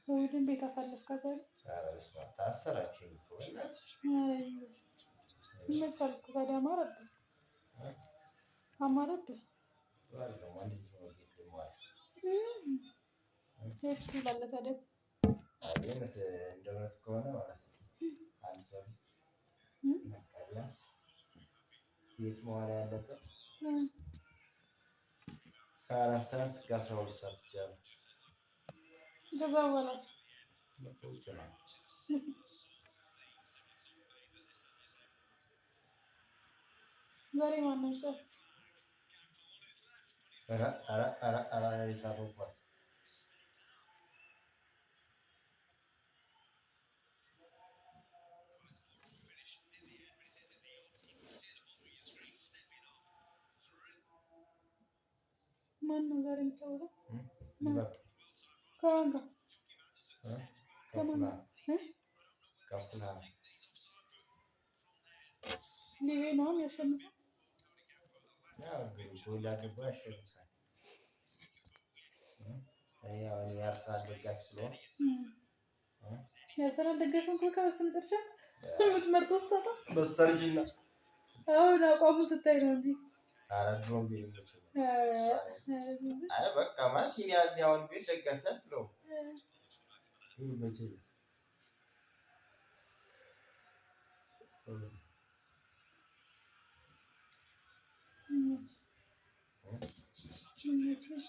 እሑድን ቤት አሳለፍክ አይደል? ታሰራችሁኝ እኮ በእናትሽ። ይመቻል እኮ ታዲያ አማረብህ አማረብህ። የት ትውላለህ ታዲያ? እንደ እውነት ከሆነ ማለት ነው አንድ ሰው ቢያንስ ቤት መዋል ያለበት ከ4 ሰዓት እስከ 12 ሰዓት ብቻ ነው። ከዛ በኋላስ ውጭ ነው። ዛሬ ማን ነው የሚጫወተው? የሳተው ኳስ ማን ነው ዛሬ የሚጫወተው? ከማን ጋር? ከፍላ ሊቤ ነው የሚያሸንፈው። ጎል ያገባ ያሸንፋል። የአርሰናል ደጋፊ ስለሆንኩ የአርሰናል ደጋፊ ሆንክ በቃ በስተመጨረሻ የምትመርጠው ስታጣ በስተርጅና አሁን አቋሙን ስታይ ነው እንጂ። ኧረ ድሮም ቢሆን በቃ ማለት ይሄን ያህል አሁን ቤት ደጋፊ አይደለሁም።